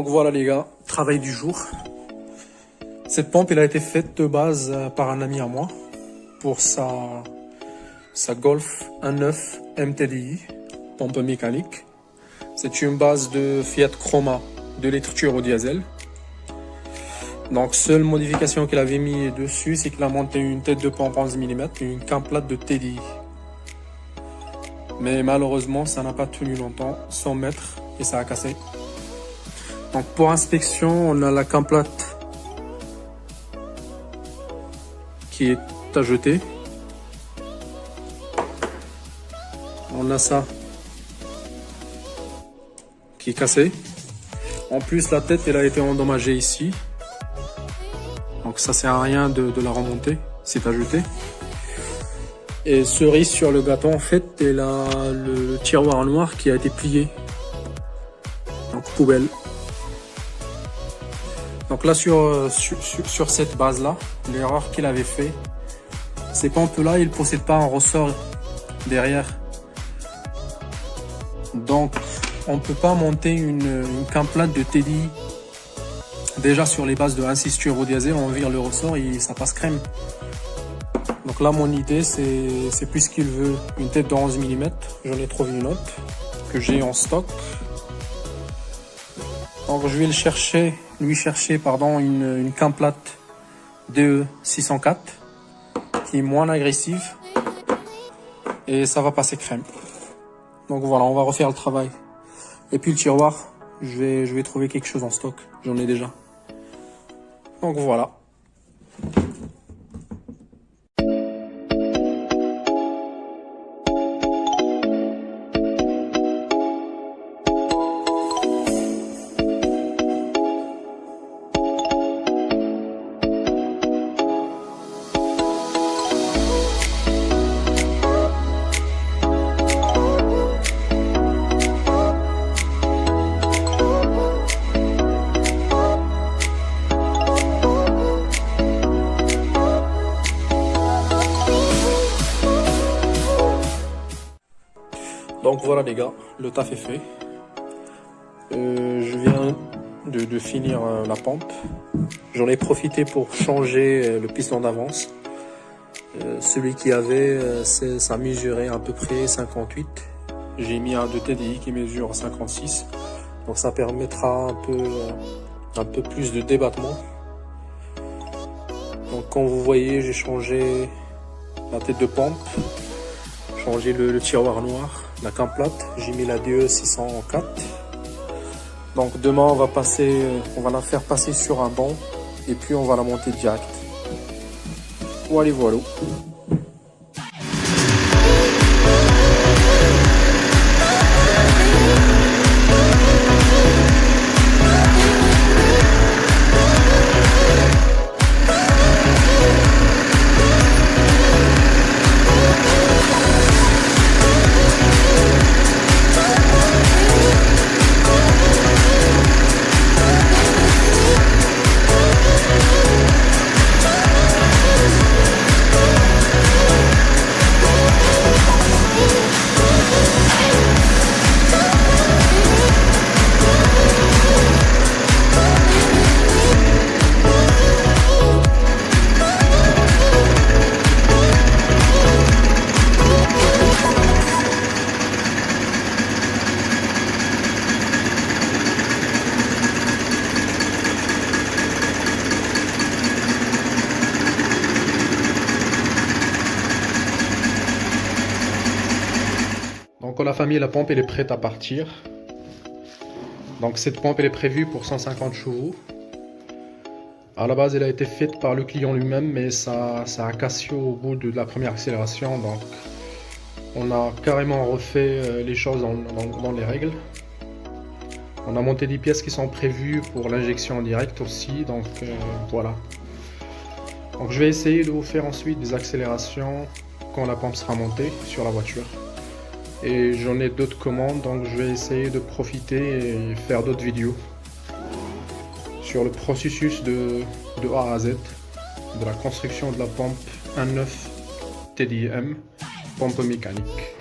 Donc voilà les gars, travail du jour. Cette pompe elle a été faite de base par un ami à moi pour sa Golf 1.9 MTDI, pompe mécanique. C'est une base de Fiat Chroma 2 litres turbo-diesel. Donc seule modification qu'il avait mis dessus, c'est qu'il a monté une tête de pompe 11 mm, une cam plate de TDI. Mais malheureusement ça n'a pas tenu longtemps, 100 mètres et ça a cassé. Donc pour inspection, on a la cam plate qui est à jeter. On a ça qui est cassé. En plus la tête elle a été endommagée ici. Donc ça sert à rien de la remonter, c'est à jeter. Et cerise sur le gâteau, en fait, elle a le tiroir noir qui a été plié. Donc poubelle. Donc là sur cette base là, l'erreur qu'il avait fait, ces pompes là, ils ne possèdent pas un ressort derrière. Donc on ne peut pas monter une cam plate de TDI. Déjà sur les bases de 1.6 turbo-diesel, on vire le ressort et ça passe crème. Donc là mon idée c'est puisqu'il veut une tête de 11 mm, j'en ai trouvé une autre que j'ai en stock. Donc je vais lui chercher une cam plate DE 604 qui est moins agressive et ça va passer crème. Donc voilà, on va refaire le travail. Et puis le tiroir, je vais trouver quelque chose en stock, j'en ai déjà. Donc voilà. Donc voilà les gars, le taf est fait. Je viens de finir la pompe. J'en ai profité pour changer le piston d'avance. Celui qui avait, ça mesurait à peu près 58. J'ai mis un de TDI qui mesure 56. Donc ça permettra un peu plus de débattement. Donc comme vous voyez, j'ai changé la tête de pompe, changé le tiroir noir, la cam plate, j'ai mis la DE 604. Donc demain on va la faire passer sur un banc et puis on va la monter direct. Voilà. Donc la famille, la pompe elle est prête à partir. Donc cette pompe elle est prévue pour 150 chevaux. À la base elle a été faite par le client lui-même, mais ça a cassé au bout de la première accélération. Donc on a carrément refait les choses dans les règles. On a monté des pièces qui sont prévues pour l'injection en direct aussi. Donc voilà. Donc je vais essayer de vous faire ensuite des accélérations quand la pompe sera montée sur la voiture. Et j'en ai d'autres commandes, donc je vais essayer de profiter et faire d'autres vidéos sur le processus de A à Z, de la construction de la pompe 1.9 TDM, pompe mécanique.